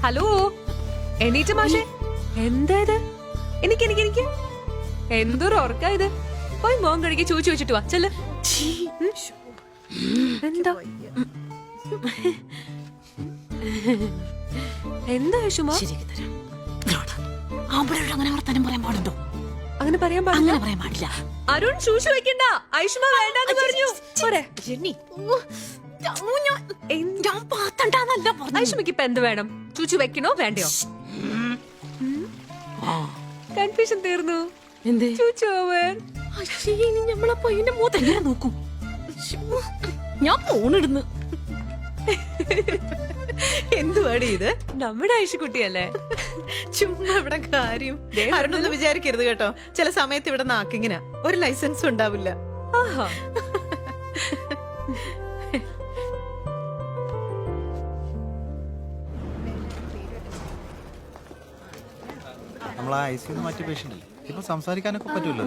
Hello, എണീറ്റ മാഷേ. എന്താ ഇത്? എനിക്ക് എന്തൊരു ഉറക്കാ ഇത്? പോയി മോൻ കഴുകി ചൂച്ചു വെച്ചിട്ട് വാ. ചെല്ല്. എന്താ എന്താ യേശുമാ? അങ്ങനെ വർത്താനം പറയാൻ പാടുണ്ടോ? അങ്ങനെ പറയാൻ പാടില്ല. അരുൺ ശൂശു വെക്കണ്ട. ഐഷുമ വേണ്ടെന്ന് പറഞ്ഞു. പോരെ ഐഷുമയ്ക്ക് ഇപ്പൊ എന്ത് വേണം? ചൂച്ചു വെക്കണോ വേണ്ടയോ? കൺഫ്യൂഷൻ തീർന്നു. ചൂച്ചു ഓവർ. നമ്മളെ പയ്യന്റെ മൂത്തെങ്ങനെ നോക്കും? ഞാൻ ഫോണിടുന്നു. എന്തുവാടി ഇത്? നമ്മുടെ ഐഷുക്കുട്ടിയല്ലേ? ചുമ്മാ ഇവിടെ കാര്യം അരുണൊന്നും വിചാരിക്കരുത് കേട്ടോ. ചില സമയത്ത് ഇവിടെ നാക്കിങ്ങിനാ, ഒരു ലൈസൻസ് ഉണ്ടാവില്ല. ആഹാ. നമ്മളാ ഐസിന്ന് മാറ്റിയ പേഷ്യന്റ് ഇപ്പൊ സംസാരിക്കാനൊക്കെ പറ്റൂല്ലോ.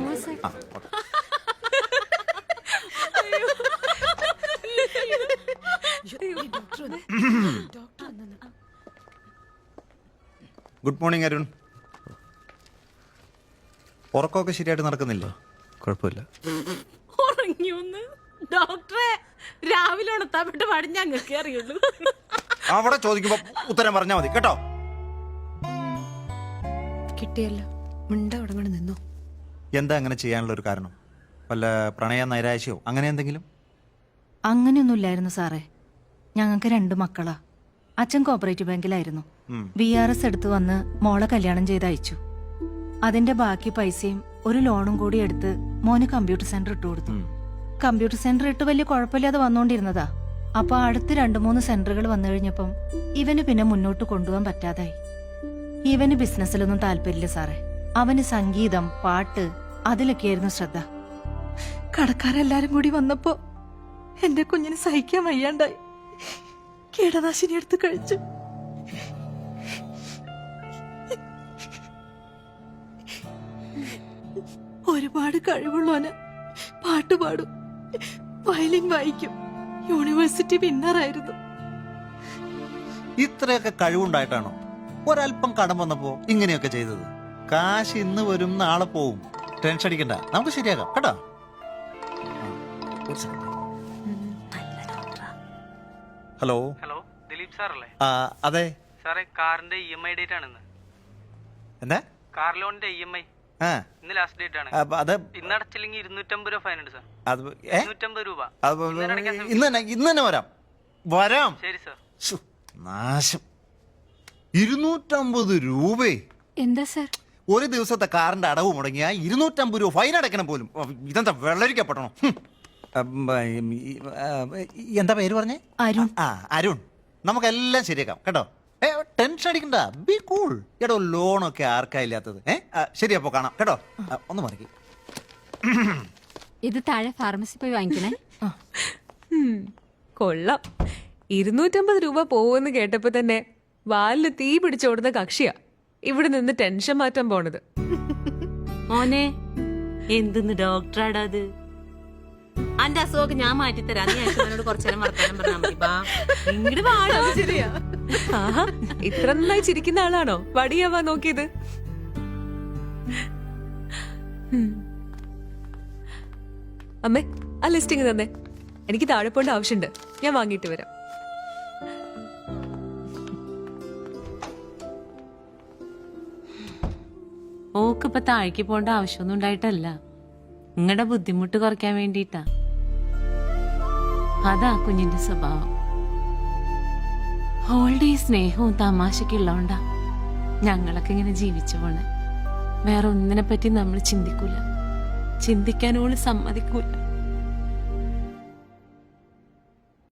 Good morning Arun. ഉറക്കമൊക്കെ ശരിയായിട്ട് നടക്കുന്നില്ലേ? കുഴപ്പമില്ല. ഉറങ്ങിയൊന്ന് ഡോക്ടറെ രാവിലെ ഉണത്താപ്പെട്ട് പാടി ഞങ്ങൾക്ക് അറിയുള്ളൂ. അവിടെ ചോദിക്കുമ്പോ ഉത്തരം പറഞ്ഞാ മതി കേട്ടോ. കിട്ടിയല്ലോ, മിണ്ട അവിടെ നിന്നോ. എന്താ അങ്ങനെ ചെയ്യാനുള്ള ഒരു കാരണം? വല്ല പ്രണയ നൈരാശ്യോ അങ്ങനെ എന്തെങ്കിലും? അങ്ങനെയൊന്നുമില്ലായിരുന്നു സാറേ. ഞങ്ങൾക്ക് 2 മക്കളാ. അച്ഛൻ കോപ്പറേറ്റീവ് ബാങ്കിലായിരുന്നു. VRS എടുത്ത് വന്ന് മോളെ കല്യാണം ചെയ്ത് അയച്ചു. അതിന്റെ ബാക്കി പൈസയും ഒരു ലോണും കൂടി എടുത്ത് മോന് കമ്പ്യൂട്ടർ സെന്റർ ഇട്ട് കൊടുത്തു. കമ്പ്യൂട്ടർ സെന്റർ ഇട്ട് വലിയ കുഴപ്പമില്ലാതെ വന്നോണ്ടിരുന്നതാ. അപ്പൊ അടുത്ത് 2-3 സെന്ററുകൾ വന്നു കഴിഞ്ഞപ്പം ഇവന് പിന്നെ മുന്നോട്ട് കൊണ്ടുപോകാൻ പറ്റാതായി. ഇവന് ബിസിനസ്സിലൊന്നും താല്പര്യമില്ല സാറേ. അവന് സംഗീതം, പാട്ട് അതിലൊക്കെയായിരുന്നു ശ്രദ്ധ. കടക്കാരെല്ലാരും കൂടി വന്നപ്പോ എന്റെ കുഞ്ഞിന് സഹിക്കാൻ വയ്യാണ്ടായി. കീടനാശിനി എടുത്ത് കഴിച്ചു. ഒരുപാട് കഴിവുള്ളവന്. പാട്ട് പാടും, വയലിൻ വായിക്കും, യൂണിവേഴ്സിറ്റി വിന്നറായിരുന്നു. ഇത്രയൊക്കെ കഴിവുണ്ടായിട്ടാണോ ഒരല്പം കടം വന്നപ്പോ ഇങ്ങനെയൊക്കെ ചെയ്തത്? കാശ് ഇന്ന് വരും നാളെ പോവും. ടെൻഷൻ അടിക്കണ്ട, നമുക്ക് ശരിയാക്കാം കേട്ടോ. ഹലോ ഹലോ, ദിലീപ് സാറല്ലേ? അതെ സാറേ, കാറിന്റെ EMI ഡേറ്റ് ആണെന്ന്. എന്താ? കാർ ലോണിന്റെ EMI ഇന്ന് ലാസ്റ്റ് ഡേറ്റ് ആണ്. അത് ഇന്ന് അടച്ചില്ലെങ്കിൽ 250 രൂപ ഫൈൻ ഉണ്ട് സാർ. 250 രൂപ. ഇന്ന് തന്നെ വരാം. ശരി സാർ. നാശം, 250 രൂപേ? എന്താ സാർ? ഒരു ദിവസത്തെ കാറിന്റെ അടവ് മുടങ്ങിയ 250 രൂപ ഫൈൻ അടയ്ക്കണം പോലും. ഇതെന്താ വെള്ളരിക്കപ്പെടണോ? എന്താ പേര് പറഞ്ഞേ? അരുൺ. അരുൺ, നമുക്കെല്ലാം ശരിയാക്കാം കേട്ടോ. ടെൻഷൻ അടിക്കണ്ട, ബി കൂൾ. എടോ, ലോണൊക്കെ ആർക്കാ ഇല്ലാത്തത്? ശരിയപ്പോ കാണാം കേട്ടോ. ഒന്ന് മറിക്ക്. ഇത് താഴെ ഫാർമസി പോയി വാങ്ങിക്കണേ. കൊള്ളാം. 250 രൂപ പോവെന്ന് കേട്ടപ്പോ തന്നെ വാലിന് തീ പിടിച്ചോടുന്ന കക്ഷിയാ ഇവിടെ നിന്ന് ടെൻഷൻ മാറ്റാൻ പോണത്. മോനെ, എന്തെന്ന് ഡോക്ടറാടാ അത്? അന്റെ അസുഖമൊക്കെ ഞാൻ മാറ്റിത്തരാം. നീ അച്ഛനോട് കുറച്ചേരം വർത്താനം പറഞ്ഞാൽ മതി. ഇങ്ങോട്ട് പാടാ. ശരിയാ. ആഹാ, ഇത്ര നന്നായി ചിരിക്കുന്ന ആളാണോ വടിയാവാ നോക്കിയത്? അമ്മേ, ആ ലിസ്റ്റിങ് തന്നെ. എനിക്ക് താഴെ പോണ്ട ആവശ്യമുണ്ട്. ഞാൻ വാങ്ങിയിട്ട് വരാം. ഓക്കിപ്പോ താഴേക്ക് പോണ്ട ആവശ്യമൊന്നും ഉണ്ടായിട്ടല്ല, നിങ്ങളുടെ ബുദ്ധിമുട്ട് കുറയ്ക്കാൻ വേണ്ടിട്ടാ. അതാ കുഞ്ഞിന്റെ സ്വഭാവം. ഓളുടെ ഈ സ്നേഹവും തമാശയൊക്കെ ഉള്ളോണ്ടാ ഞങ്ങളൊക്കെ ഇങ്ങനെ ജീവിച്ചു പോണേ. വേറെ ഒന്നിനെ പറ്റി നമ്മൾ ചിന്തിക്കൂല, ചിന്തിക്കാനോള് സമ്മതിക്കൂല.